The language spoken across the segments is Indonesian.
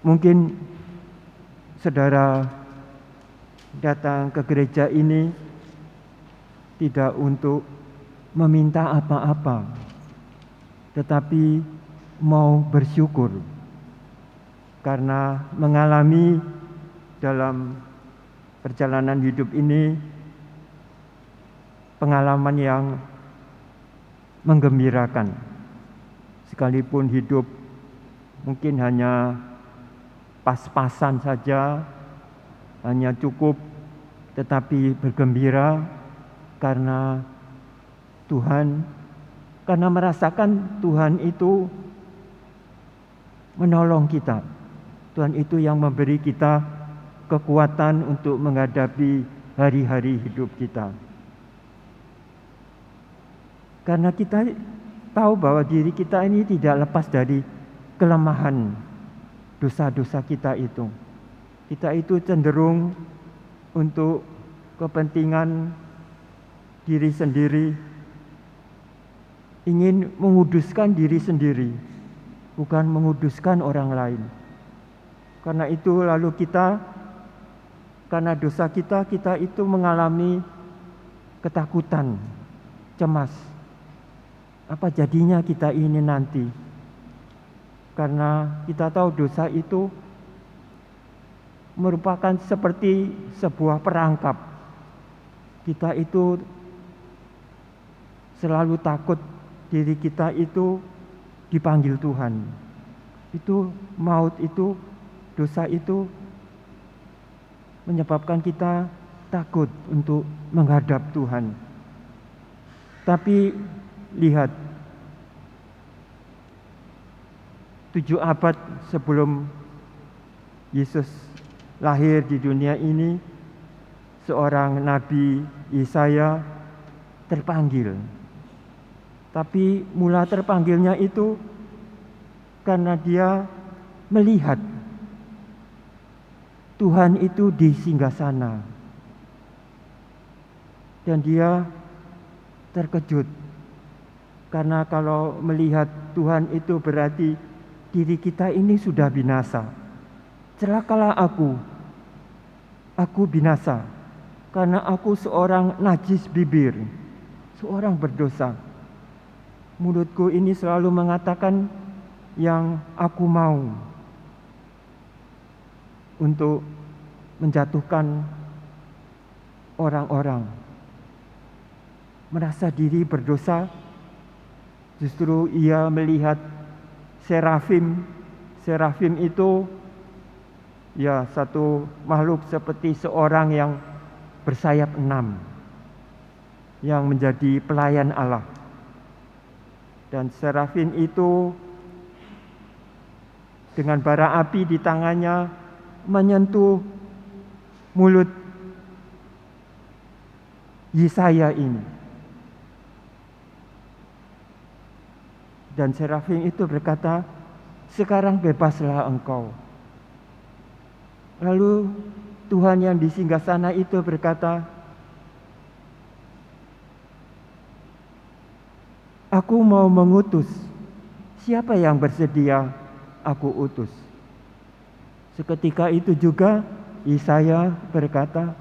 Mungkin saudara datang ke gereja ini tidak untuk meminta apa-apa, tetapi mau bersyukur karena mengalami dalam perjalanan hidup ini pengalaman yang menggembirakan. Sekalipun hidup mungkin hanya pas-pasan saja, hanya cukup, tetapi bergembira karena Tuhan, karena merasakan Tuhan itu menolong kita. Tuhan itu yang memberi kita kekuatan untuk menghadapi hari-hari hidup kita. Karena kita tahu bahwa diri kita ini tidak lepas dari kelemahan dosa-dosa kita itu. Kita itu cenderung untuk kepentingan diri sendiri, ingin menguduskan diri sendiri, bukan menguduskan orang lain. Karena itu lalu kita, karena dosa kita itu mengalami ketakutan, cemas. Apa jadinya kita ini nanti? Karena kita tahu dosa itu merupakan seperti sebuah perangkap. Kita itu selalu takut diri kita itu dipanggil Tuhan. Itu maut itu, dosa itu menyebabkan kita takut untuk menghadap Tuhan. Tapi lihat, 7 abad sebelum Yesus lahir di dunia ini, seorang Nabi Yesaya terpanggil. Tapi mula terpanggilnya itu karena dia melihat Tuhan itu di singgasana. Dan dia terkejut. Karena kalau melihat Tuhan itu berarti diri kita ini sudah binasa. Celakalah aku binasa, karena aku seorang najis bibir, seorang berdosa. Mulutku ini selalu mengatakan yang aku mau untuk menjatuhkan orang-orang. Merasa diri berdosa, justru ia melihat serafim. Serafim itu ya satu makhluk seperti seorang yang bersayap 6, yang menjadi pelayan Allah. Dan serafim itu dengan bara api di tangannya menyentuh mulut Yesaya ini. Dan serafim itu berkata, "Sekarang bebaslah engkau." Lalu Tuhan yang di singgasana itu berkata, "Aku mau mengutus. Siapa yang bersedia aku utus?" Seketika itu juga Yesaya berkata,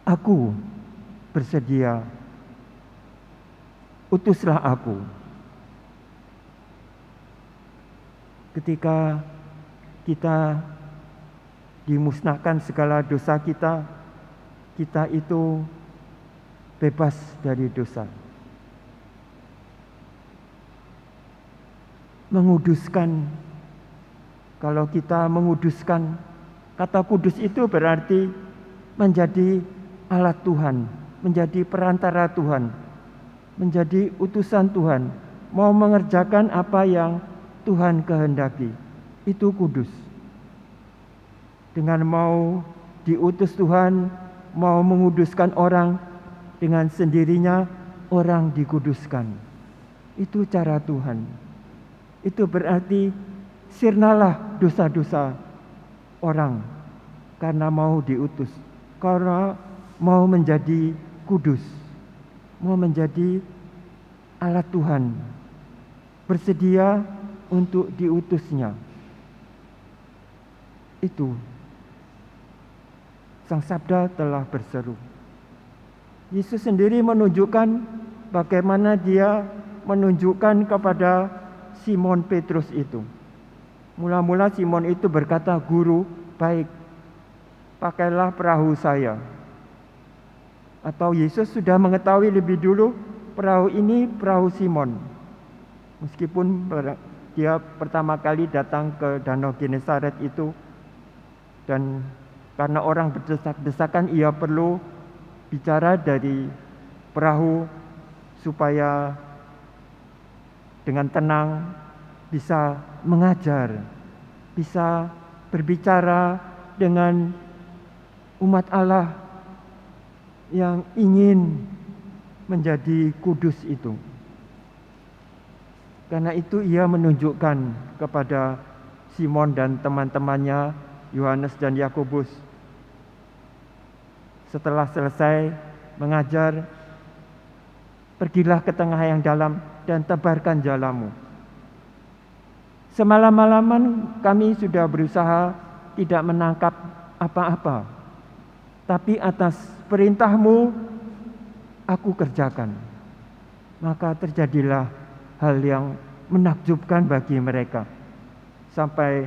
"Aku bersedia. Utuslah aku." Ketika kita dimusnahkan segala dosa kita, kita itu bebas dari dosa. Menguduskan, kalau kita menguduskan, kata kudus itu berarti menjadi alat Tuhan, menjadi perantara Tuhan, menjadi utusan Tuhan, mau mengerjakan apa yang Tuhan kehendaki. Itu kudus. Dengan mau diutus Tuhan, mau menguduskan orang, dengan sendirinya orang dikuduskan. Itu cara Tuhan. Itu berarti sirnalah dosa-dosa orang karena mau diutus, karena mau menjadi kudus, mau menjadi alat Tuhan, bersedia untuk diutusnya. itu Sang Sabda telah berseru. Yesus sendiri menunjukkan bagaimana dia menunjukkan kepada Simon Petrus itu. Mula-mula Simon itu berkata, "Guru, baik, pakailah perahu saya." Atau Yesus sudah mengetahui lebih dulu perahu ini perahu Simon. Meskipun dia pertama kali datang ke Danau Genesaret itu, dan karena orang berdesak-desakan, ia perlu bicara dari perahu supaya dengan tenang bisa mengajar, bisa berbicara dengan umat Allah yang ingin menjadi kudus itu. Karena itu ia menunjukkan kepada Simon dan teman-temannya, Yohanes dan Yakobus, setelah selesai mengajar, "Pergilah ke tengah yang dalam dan tebarkan jalamu." Semalam-malaman kami sudah berusaha tidak menangkap apa-apa, tapi atas perintahmu aku kerjakan. Maka terjadilah hal yang menakjubkan bagi mereka. Sampai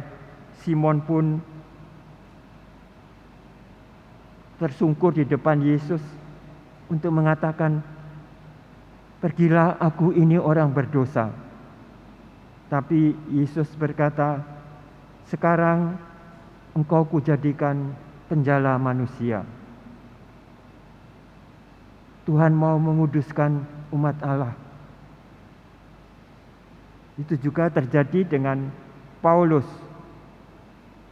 Simon pun tersungkur di depan Yesus untuk mengatakan, "Pergilah, aku ini orang berdosa." Tapi Yesus berkata, "Sekarang engkau kujadikan penjala manusia." Tuhan mau menguduskan umat Allah. Itu juga terjadi dengan Paulus.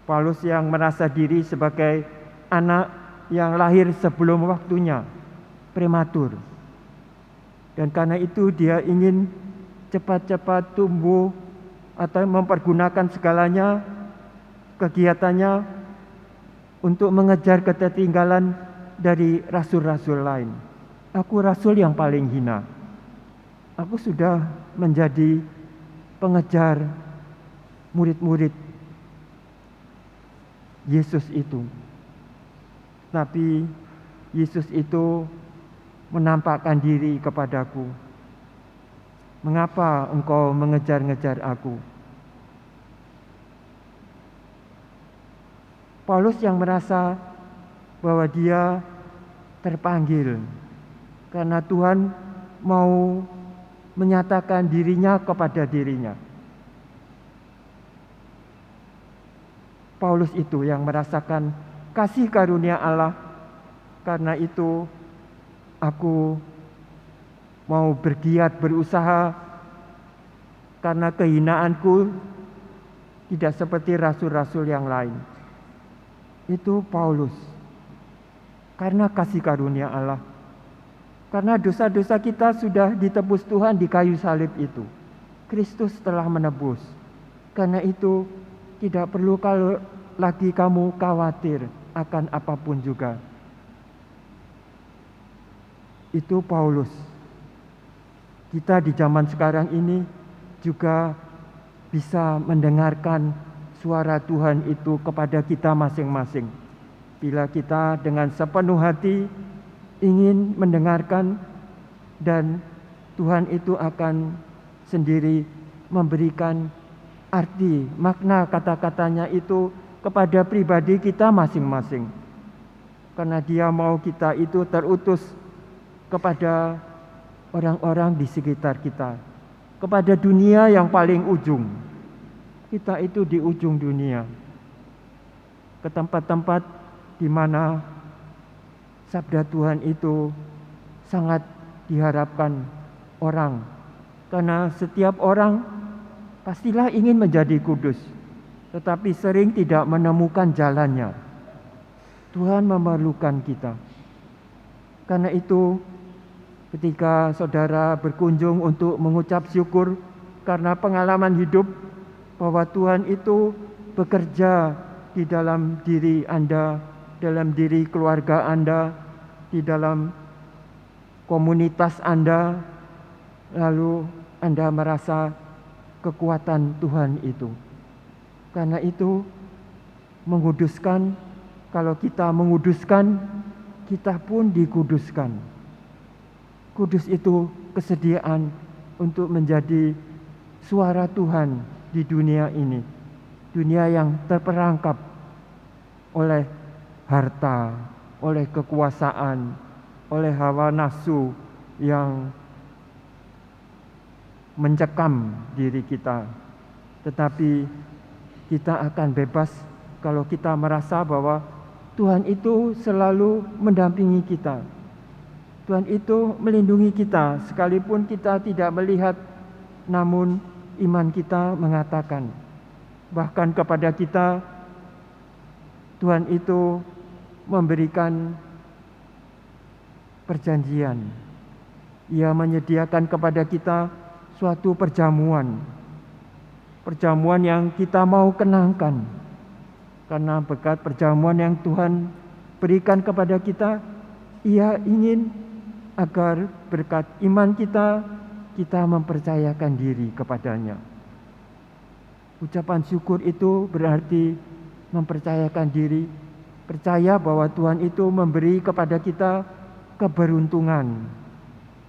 Paulus yang merasa diri sebagai anak yang lahir sebelum waktunya, prematur. Dan karena itu dia ingin cepat-cepat tumbuh atau mempergunakan segalanya, kegiatannya untuk mengejar ketertinggalan dari rasul-rasul lain. "Aku rasul yang paling hina. Aku sudah menjadi pengejar murid-murid Yesus itu." Tapi Yesus itu menampakkan diri kepadaku. "Mengapa engkau mengejar-ngejar aku?" Paulus yang merasa bahwa dia terpanggil karena Tuhan mau menyatakan dirinya kepada dirinya. Paulus itu yang merasakan kasih karunia Allah. Karena itu aku mau bergiat berusaha, karena kehinaanku tidak seperti rasul-rasul yang lain. Itu Paulus. Karena kasih karunia Allah. Karena dosa-dosa kita sudah ditebus Tuhan di kayu salib itu. Kristus telah menebus. Karena itu tidak perlu kalau lagi kamu khawatir akan apapun juga. Itu Paulus. Kita di zaman sekarang ini juga bisa mendengarkan suara Tuhan itu kepada kita masing-masing. Bila kita dengan sepenuh hati ingin mendengarkan, dan Tuhan itu akan sendiri memberikan arti, makna kata-katanya itu kepada pribadi kita masing-masing. Karena Dia mau kita itu terutus kepada orang-orang di sekitar kita, kepada dunia yang paling ujung. Kita itu di ujung dunia, ke tempat-tempat di mana sabda Tuhan itu sangat diharapkan orang. Karena setiap orang pastilah ingin menjadi kudus, tetapi sering tidak menemukan jalannya. Tuhan memerlukan kita. Karena itu ketika saudara berkunjung untuk mengucap syukur karena pengalaman hidup bahwa Tuhan itu bekerja di dalam diri Anda, dalam diri keluarga Anda, di dalam komunitas Anda, lalu Anda merasa kekuatan Tuhan itu. Karena itu menguduskan. Kalau kita menguduskan, kita pun dikuduskan. Kudus itu kesediaan untuk menjadi suara Tuhan di dunia ini. Dunia yang terperangkap oleh harta, oleh kekuasaan, oleh hawa nafsu yang mencekam diri kita. Tetapi kita akan bebas kalau kita merasa bahwa Tuhan itu selalu mendampingi kita. Tuhan itu melindungi kita sekalipun kita tidak melihat, namun iman kita mengatakan. Bahkan kepada kita Tuhan itu memberikan perjanjian. Ia menyediakan kepada kita suatu perjamuan. Perjamuan yang kita mau kenangkan. Karena berkat perjamuan yang Tuhan berikan kepada kita, Ia ingin agar berkat iman kita mempercayakan diri kepadanya. Ucapan syukur itu berarti mempercayakan diri, percaya bahwa Tuhan itu memberi kepada kita keberuntungan,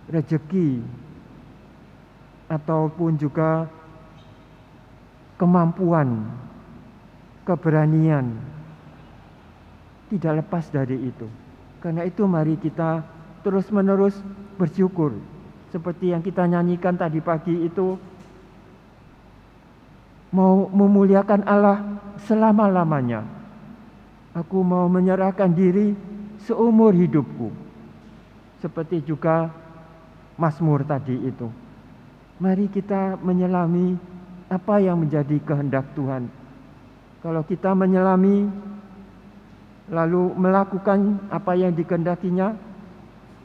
rezeki, ataupun juga kemampuan, keberanian. Tidak lepas dari itu. Karena itu mari kita terus-menerus bersyukur. Seperti yang kita nyanyikan tadi pagi itu, mau memuliakan Allah selama-lamanya. Aku mau menyerahkan diri seumur hidupku. Seperti juga Mazmur tadi itu. Mari kita menyelami apa yang menjadi kehendak Tuhan. Kalau kita menyelami lalu melakukan apa yang dikehendakinya,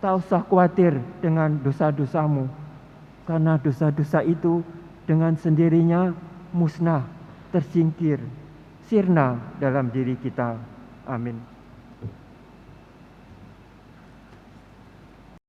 tak usah khawatir dengan dosa-dosamu. Karena dosa-dosa itu dengan sendirinya musnah, tersingkir, sirna dalam diri kita. Amin.